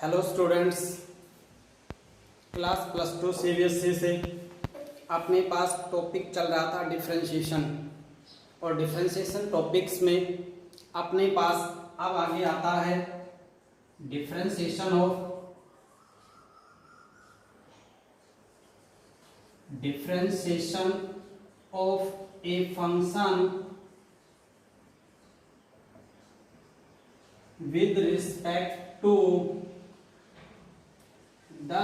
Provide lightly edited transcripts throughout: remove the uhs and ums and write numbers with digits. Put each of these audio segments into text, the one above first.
Hello students, class +2 CBSE से अपने पास topic चल रहा था डिफरेंशिएशन। और डिफरेंशिएशन टॉपिक्स में अपने पास अब आगे आता है differentiation of a function with respect to the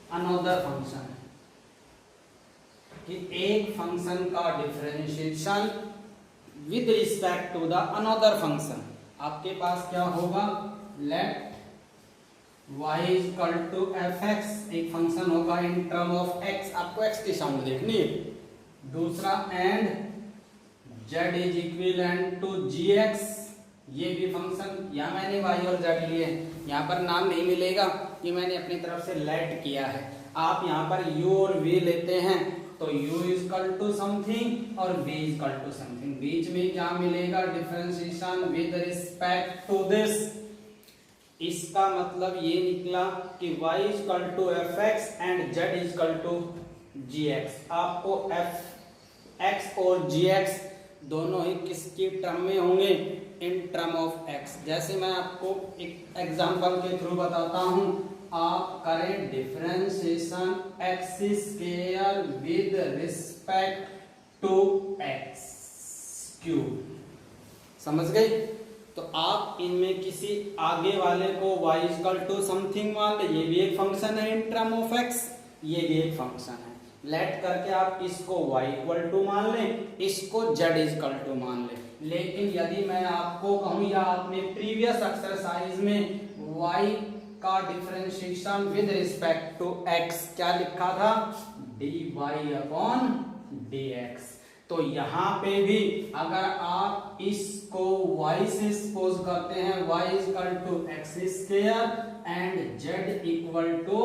another function, कि एक फंक्शन का differentiation with respect to the another function. आपके पास क्या होगा, let y equal to fx, एक फंक्शन होगा इन टर्म ऑफ x, आपको x की साउंड देखनी है। दूसरा and z is equivalent to gx, ये भी फंक्शन, यहाँ मैंने y और z लिए, यहाँ पर नाम नहीं मिलेगा कि मैंने अपनी तरफ से लेट किया है। आप यहाँ पर u और v लेते हैं तो u इक्वल टू समथिंग और v इक्वल टू समथिंग, बीच में क्या मिलेगा, differentiation with respect to this. इसका मतलब ये निकला कि y equal to fx and z equal to gx। आपको fx और gx दोनों ही किसकी टर्म में होंगे, इन टर्म ऑफ x। जैसे मैं आपको एक एग्जांपल के थ्रू बताता हूं, आप करें differentiation x square with respect to x cube, समझ गए। तो आप इनमें किसी आगे वाले को y इक्वल टू समथिंग मान ले, ये भी एक फंक्शन है इन टर्म ऑफ x, ये भी एक फंक्शन है। लेट करके आप इसको y इक्वल टू मान लें, इसको z इक्वल टू मान लें। लेकिन यदि मैं आपको कहूं या आपने प्रीवियस एक्सरसाइज में y का differentiation with respect to x क्या लिखा था, dy अपॉन dx। तो यहाँ पे भी अगर आप इसको y से सपोज करते हैं, y equal to x square and z equal to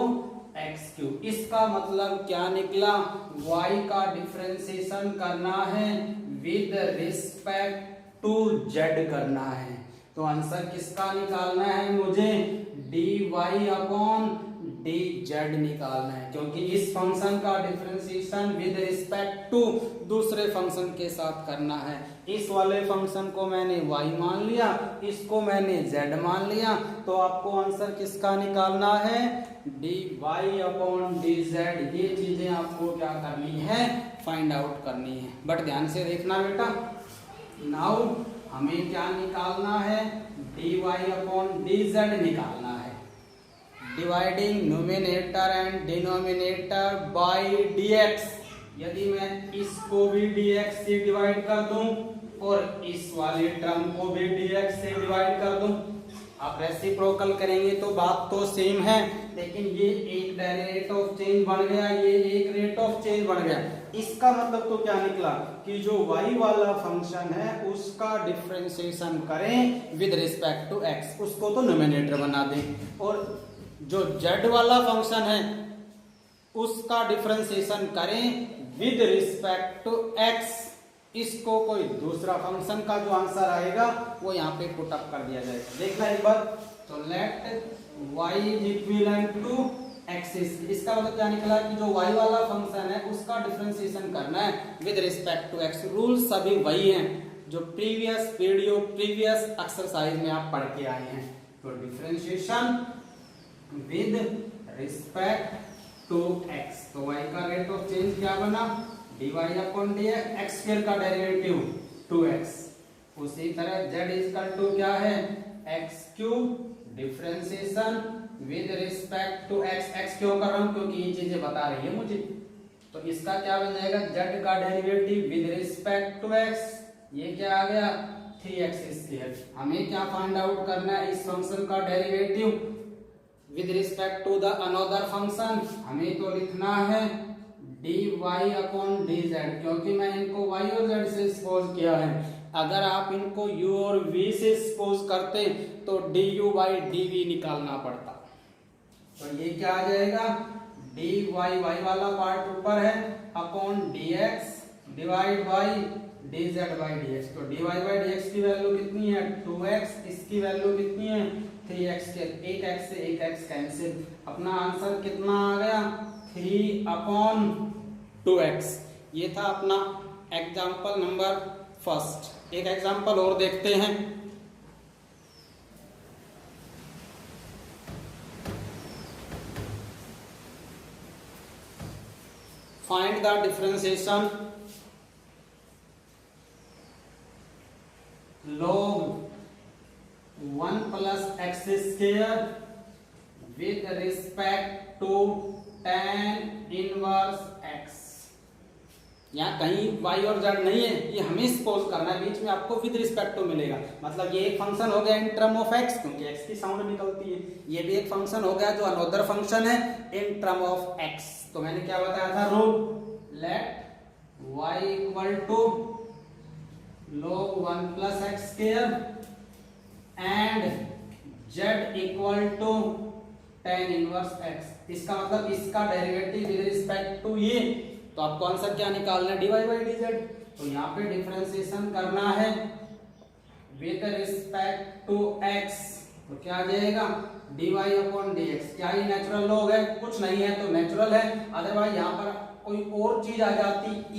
x cube, इसका मतलब क्या निकला, y का डिफरेंशिएशन करना है विद रिस्पेक्ट टू z करना है। तो आंसर किसका निकालना है, मुझे dy अपॉन dz निकालना है, क्योंकि इस फंक्शन का डिफरेंशिएशन विद रिस्पेक्ट टू दूसरे फंक्शन के साथ करना है। इस वाले फंक्शन को मैंने y मान लिया, इसको मैंने z मान लिया, तो आपको आंसर किसका निकालना है, dy अपॉन dz। ये चीजें आपको क्या करनी है, फाइंड आउट करनी है। बट ध्यान से देखना बेटा, नाउ हमें क्या निकालना है, dy अपॉन dz निकालना है। Dividing numerator and denominator by dx, यदि मैं इसको भी dx से डिवाइड कर दूं और इस वाले टर्म को भी dx से डिवाइड कर दूं, आप रेसिप्रोकल करेंगे तो बात तो सेम है, लेकिन ये एक रेट ऑफ चेंज बन गया, ये एक रेट ऑफ चेंज बन गया। इसका मतलब तो क्या निकला कि जो y वाला फंक्शन है उसका डिफरेंशिएशन करें विद रिस्पेक्ट टू x, उसको तो न्यूमरेटर बना दें, और जो z वाला फंक्शन है उसका डिफरेंशिएशन करें विद रिस्पेक्ट टू x। इसको कोई दूसरा फंक्शन का जो आंसर आएगा वो यहाँ पे पुट अप कर दिया जाएगा। देखना एक बार, तो let y is equivalent to x, इसका मतलब क्या निकला कि जो y वाला फंक्शन है उसका डिफरेंशिएशन करना है with respect to x। Rule सभी वही हैं जो प्रीवियस वीडियो प्रीवियस एक्सरसाइज में आप पढ़ के आए हैं। तो differentiation with respect to x, तो y का रेट ऑफ चेंज क्या बना, dy upon dx, x square का डेरिवेटिव 2x। उसी तरह z इक्वल टू क्या है, x cube, differentiation with respect to x। x क्यों कर रहा हूं, क्योंकि ये चीजें बता रही है मुझे। तो इसका क्या बन जाएगा, z का derivative with respect to x, ये क्या आ गया 3x स्क्वायर। हमें क्या फाइंड आउट करना है, इस फंक्शन का derivative with respect to the another function. हमें तो लिखना है dy अपॉन dz, क्योंकि मैं इनको y और z से सपोज किया है। अगर आप इनको u और v से सपोज करते तो du बाई dv निकालना पड़ता। तो ये क्या आ जाएगा, dy y वाला पार्ट ऊपर है upon dx divide by dz/dx। तो dy बाई dx की वैल्यू कितनी है 2x, इसकी वैल्यू कितनी है 3x के, एक x से एक x कैंसिल, अपना आंसर कितना आ गया 3/2x। ये था अपना एग्जाम्पल नंबर फर्स्ट। एक एग्जाम्पल और देखते हैं। Find the differentiation log 1 plus x square with respect to tan inverse x। यहाँ कहीं y और z नहीं है, ये हमें सपोज करना है, बीच में आपको विद रिस्पेक्ट टू मिलेगा। मतलब ये एक फंक्शन हो गया इन टर्म ऑफ x, क्योंकि x की साउंड निकलती है। ये भी एक फंक्शन हो गया जो अनदर फंक्शन है इन टर्म ऑफ x। तो मैंने क्या बताया था rule, let y equal to log 1 plus x square and z equal to tan inverse x। इसका मतलब इसका डेरिवेटिव विद रिस्पेक्ट टू ये, तो आपको आंसर क्या निकालना है dy बाई dz। तो यहाँ पे डिफरेंशिएशन करना है विद रिस्पेक्ट टू x, तो क्या आ जाएगा dy अपॉन dx। क्या ये नेचुरल लॉग है, कुछ नहीं है तो नेचुरल है, अदरवाइज यहाँ पर कोई और चीज आ जाती e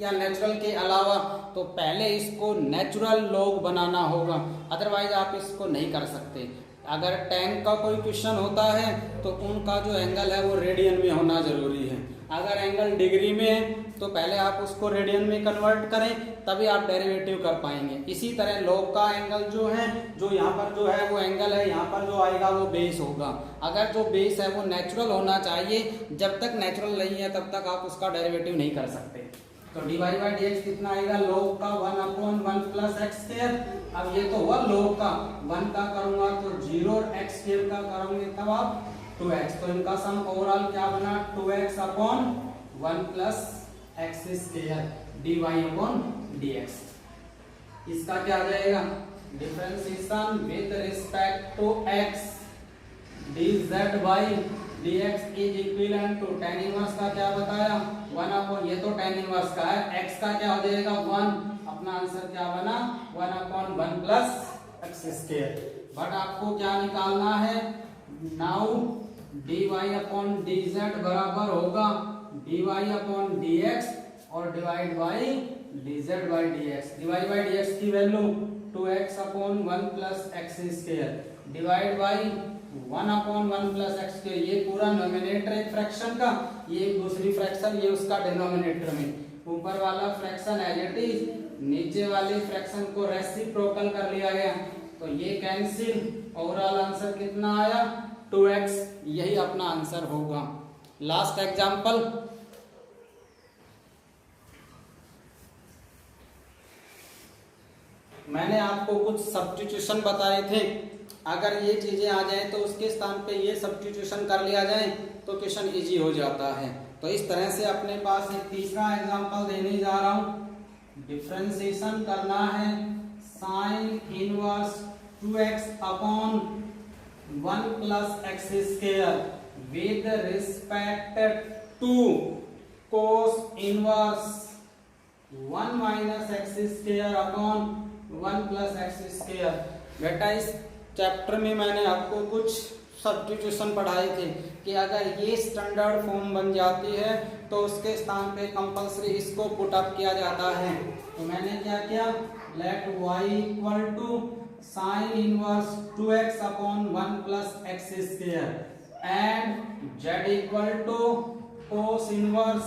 या नेचुरल के अलावा, तो पहले इसको नेचुरल लॉग बनाना होगा, अदरवाइज आप इसको नहीं कर सकते। अगर tan का कोई क्वेश्चन होता है तो उनका जो एंगल है वो रेडियन में होना जरूरी है। अगर एंगल डिग्री में है तो पहले आप उसको रेडियन में कन्वर्ट करें, तभी आप डेरिवेटिव कर पाएंगे। इसी तरह लॉग का एंगल जो है, जो यहाँ पर जो है वो एंगल है, यहाँ पर जो आएगा वो बेस होगा। अगर जो बेस है वो नेचुरल होना चाहिए, जब तक नेचुरल नहीं है तब तक आप उसका डेरिवेटिव नहीं कर सकते। तो dy बाई dx कितना आएगा log का 1/1 प्लस x स्क्वायर। अब ये तो हुआ log का, 1 का करूंगा तो 0 और x स्क्वायर का करूंगे तब आप 2x। तो इनका सम ओवरऑल क्या बना 2x upon 1 plus x square dy upon dx। इसका क्या आ जाएगा differentiation with respect to x dz by dx is equivalent to tan inverse का क्या बताया 1 अपॉन, ये तो tan इनवर्स का है, x का क्या हो जाएगा 1, अपना आंसर क्या बना 1 upon 1 plus x square. But आपको क्या निकालना है नाउ dy अपॉन dz बराबर होगा dy अपॉन dx और divide by dz by dx। dy by dx की value 2x upon 1 plus x square divide by 1 upon 1 plus x square. ये पूरा नोमिनेटर एक फ्रैक्शन का, ये दूसरी फ्रैक्शन, ये उसका डिनोमिनेटर में। ऊपर वाला फ्रैक्शन एज इट इज, नीचे वाली फ्रैक्शन को रेसिप्रोकल कर लिया गया, तो ये कैंसिल। ओवरऑल आंसर कितना आया 2x, यही अपना आंसर होगा। लास्ट एग्जांपल, मैंने आपको कुछ सब्स्टिट्यूशन बताए थे, अगर ये चीजें आ जाए तो उसके स्थान पे ये सब्स्टिट्यूशन कर लिया जाए तो क्वेश्चन इजी हो जाता है। तो इस तरह से अपने पास एक तीसरा एग्जांपल देने जा रहा हूं। डिफरेंशिएशन करना है sine inverse 2x upon 1 plus x square with respect to cos inverse 1 minus x square upon 1 plus x square. बेटा इस चैप्टर में मैंने आपको कुछ सब्स्टिट्यूशन पढ़ाए थे कि अगर ये स्टैंडर्ड फॉर्म बन जाती है तो उसके स्थान पे कंपल्सरी इसको पुट अप किया जाता है। तो मैंने क्या किया, let y equal to sine inverse 2x upon 1 plus x square and z equal to cos inverse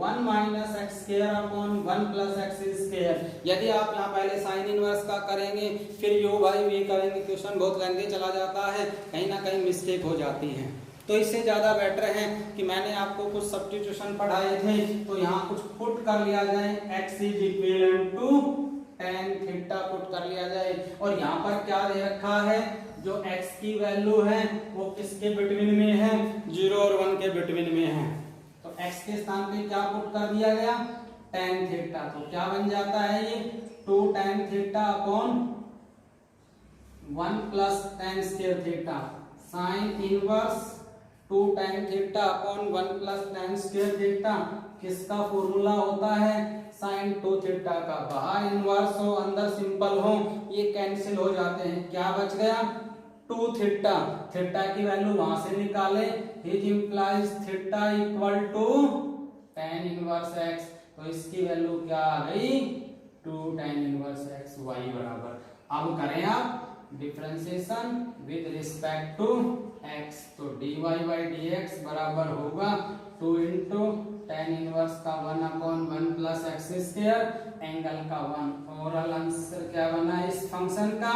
1 minus x square upon 1 plus x square. यदि आप यहाँ पहले साइन इनवर्स का करेंगे फिर यू बाई वी करेंगे, क्वेश्चन बहुत लेंथी चला जाता है, कहीं ना कहीं मिस्टेक हो जाती है। तो इससे ज़्यादा बेटर है कि मैंने आपको कुछ सब्स्टिट्यूशन पढ़ाए थे तो यहाँ कुछ पुट कर लिया जाए, x is equivalent to tan theta put कर लिया जाए। और यहाँ पर क्या दे रखा है, जो x की वैल्यू है वो किसके बिटवीन में है, 0 और 1 के बिटवीन में है। तो x के स्थान पे क्या पुट कर दिया गया tan थीटा। तो क्या बन जाता है ये 2 tan theta upon 1 plus tan square theta sine inverse 2 tan theta upon 1 plus tan square theta. किसका फॉर्मूला होता है, साइन 2 थीटा का बाहर इनवर्स हो अंदर सिंपल हो, ये कैंसिल हो जाते हैं। क्या बच गया 2 थीटा, थीटा की वैल्यू वहां से निकाले, it implies theta equal to tan inverse x, तो इसकी वैल्यू क्या आ गई 2 tan इनवर्स x y बराबर। अब करें आप differentiation with respect to x, तो dy by dx बराबर होगा 2 इंटू tan इनवर्स का 1/1 प्लस एक्स स्क्वायर एंगल का 1। ओवरऑल आंसर क्या बना इस फंक्शन का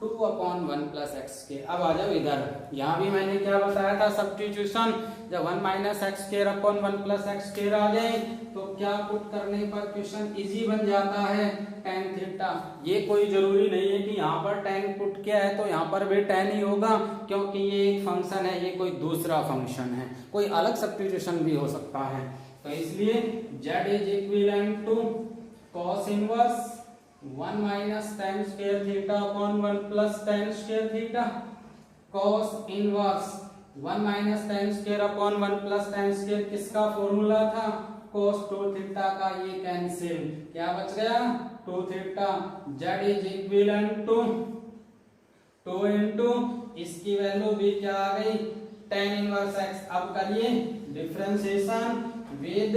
2/1 प्लस एक्स के। अब आ जाओ इधर, यहाँ भी मैंने क्या बताया था सब्स्टिट्यूशन, जब 1 minus x square upon 1 plus x square आ जाए तो क्या पुट करने पर क्वेश्चन इजी बन जाता है tan थीटा। ये कोई जरूरी नहीं है कि यहाँ पर tan पुट किया है तो यहाँ पर भी tan ही होगा, क्योंकि ये एक फंक्शन है, ये कोई दूसरा फंक्शन है, कोई अलग सब्स्टिट्यूशन भी हो सकता है। तो इसलिए z is equivalent to cos inverse 1 minus tan square theta upon 1 plus tan square theta, cos inverse 1 minus tan square upon 1 plus tan square किसका फॉर्मूला था cos 2 थीटा का, ये कैंसिल, क्या बच गया 2 theta. z is equivalent to 2 into इसकी value भी क्या आ गई tan इनवर्स x। अब करिए differentiation with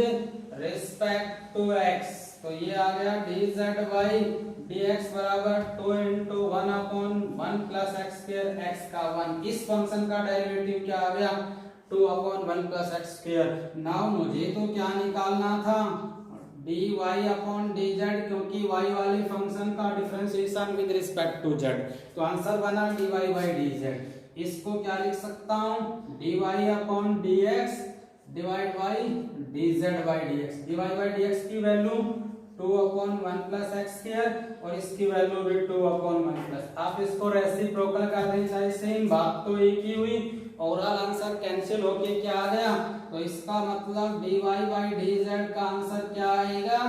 respect to x, तो ये आ गया dz बाई dx बराबर 2 into 1/1 plus x square x का 1। इस फंक्शन का डेरिवेटिव क्या आ गया 2/1 प्लस एक्स स्क्वायर। नाउ मुझे तो क्या निकालना था dy अपॉन dz, क्योंकि y वाले फंक्शन का differentiation with respect to z, तो आंसर बना dy बाई dz। इसको क्या लिख सकता हूँ dy upon dx divide by dz by dx। dy by dx की वैल्यू 2/1 प्लस एक्स स्क्वायर और इसकी वैल्यू भी 2/1 प्लस। आप इसको रेसिप्रोकल कर दें चाहे सेम, बात तो एक ही हुई। ओवरऑल आंसर कैंसिल होके क्या आ गया, तो इसका मतलब dy बाई dz का आंसर क्या आएगा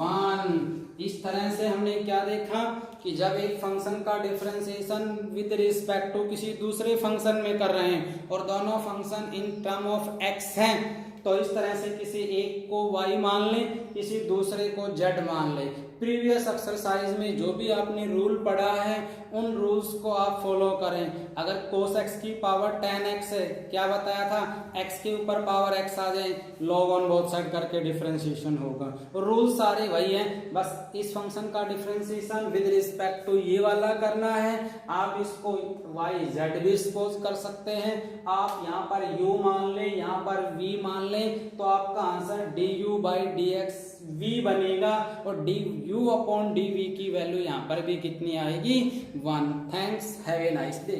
1। इस तरह से हमने क्या देखा कि जब एक फंक्शन का डिफरेंशिएशन विद रिस्पेक्ट टू किसी दूसरे फंक्शन में कर रहे हैं और दोनों function in term of x हैं, तो इस तरह से किसी एक को y मान लें, किसी दूसरे को z मान लें। प्रीवियस एक्सरसाइज में जो भी आपने रूल पढ़ा है उन रूल्स को आप फॉलो करें। अगर cos x की पावर tan x है, क्या बताया था x के ऊपर पावर x आ जाए log ऑन बोथ साइड करके डिफरेंशिएशन होगा। रूल सारे वही हैं, बस इस फंक्शन का डिफरेंशिएशन विद रिस्पेक्ट टू ये वाला करना है। आप इसको y z भी सपोज कर सकते हैं, आप यहाँ पर u मान लें, यहाँ पर v मान लें, तो आपका answer du by dx v बनेगा और du अपॉन dv की वैल्यू यहाँ पर भी कितनी आएगी 1। Thanks, have a nice day.